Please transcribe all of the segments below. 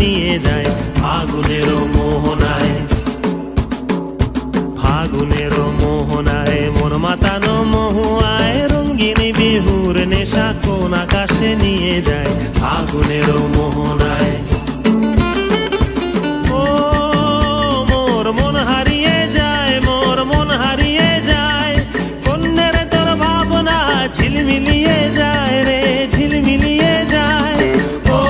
নিয়ে যায় ফাগুনেরও মোহনায়। ফাগুনেরও মোহনায় মন মাতানো মহুয়ায় রঙ্গিনী বিহুর নেশা কোন আকাশে নিয়ে যায় ফাগুনেরও মোহনায়। ও মোর মন হারিয়ে যায়, মোর মন হারিয়ে যায়, কন্যের তোর ভাবনা ঝিলমিলিয়ে যায় রে, ঝিলমিলিয়ে যায়। ও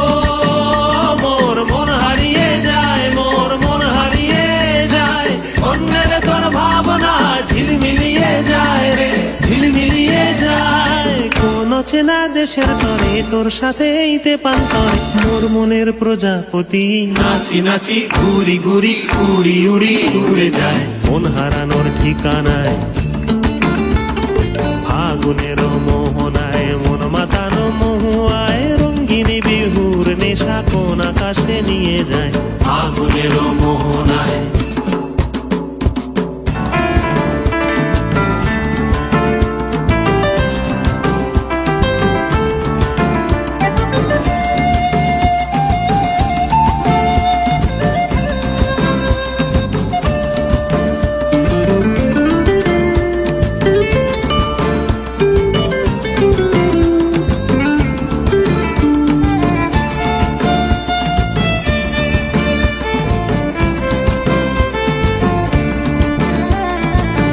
মোর মন হারিয়ে যায়, মোর মন হারিয়ে যায়, কন্যের তোর ভাবনা ঝিলমিলিয়ে যায় রে, ঝিলমিলিয়ে যায়। কোন চেনা দেশের তরে তোর সাথে এইতে পান্তরে মোর মনের প্রজাপতি নাচি নাচি ঘুরি ঘুরি উড়ি উড়ি উড়ে যায় মন হারানোর ঠিকানায়। ফাগুনেরও মোহনায় মন মাতানো মহুয়ায় রঙ্গিনী বিহুর নেশা কোন আকাশে নিয়ে যায় ফাগুনেরও মোহনায়।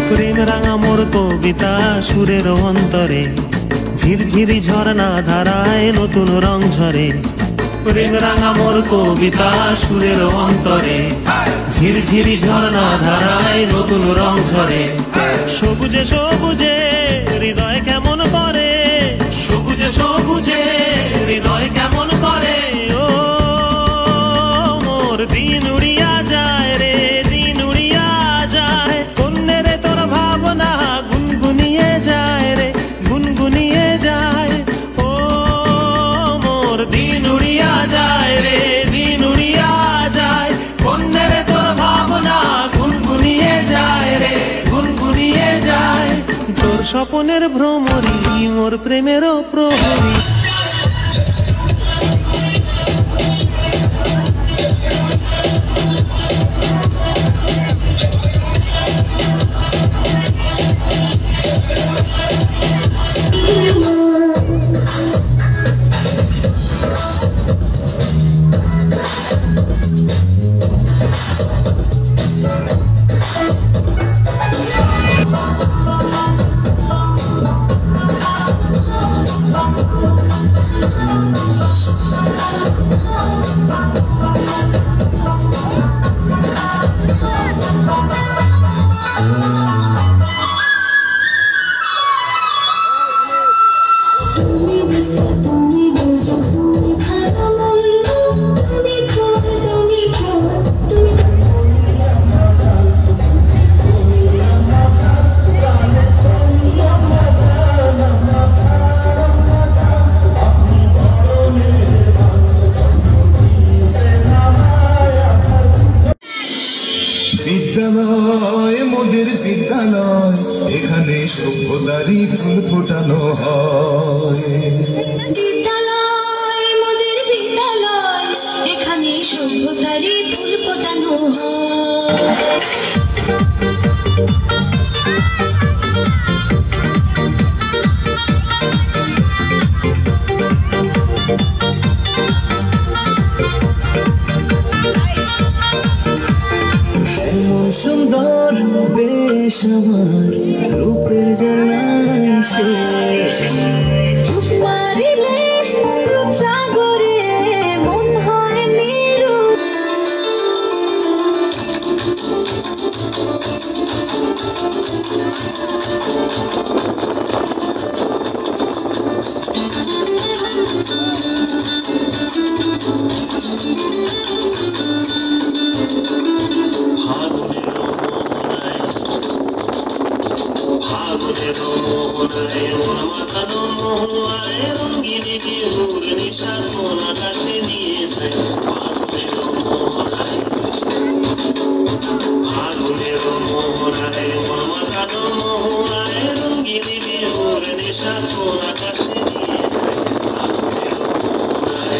প্রেম রাঙা মোর কবিতা সুরের অন্তরে ঝিরঝিরি ঝর্ণা ধারায় নতুন রং ঝরে। প্রেম রাঙা মোর কবিতা সুরের অন্তরে ঝিরঝিরি ঝর্ণা ধারায় নতুন রং ঝরে। সবুজে সবুজে হৃদয় কেমন করে, সবুজে সবুজে হৃদয় কেমন করে। ও মোর দিন উড়িয়া যায় রে, দিন উড়িয়া যায়, কন্যের তোর ভাবনা গুনগুনিয়ে যায় রে, গুনগুনিয়ে যায়। ও মোর দিন উড়িয়া যায় রে, দিন উড়িয়া যায়, কন্যের তোর ভাবনা গুনগুনিয়ে যায় রে, গুনগুনিয়ে যায়। তোর স্বপনের ভ্রমরি মোর প্রেমেরও প্রহরী। বিদ্যালয় মোদের বিদ্যালয়, এখানে সভ্যতারই ফুল ফোটানো হয়। বিদ্যালয় মোদের বিদ্যালয়, এখানে সভ্যতারই ফুল ফোটানো হয়। সুন্দর বেশ আমার রূপের জানাই শেষ, মারিলে রূপসাগরে মন হয় নিরূপ। ফাগুনেরও মোহনায় মন মাতানো মহুয়ায় রঙ্গিনী বিহুর নেশা কোন আকাশে নিয়ে যায় ফাগুনেরও মোহনায়। ফাগুনেরও মোহনায় মন মাতানো মহুয়ায় রঙ্গিনী বিহুর নেশা কোন আকাশে নিয়ে যায় ফাগুনেরও মোহনায়।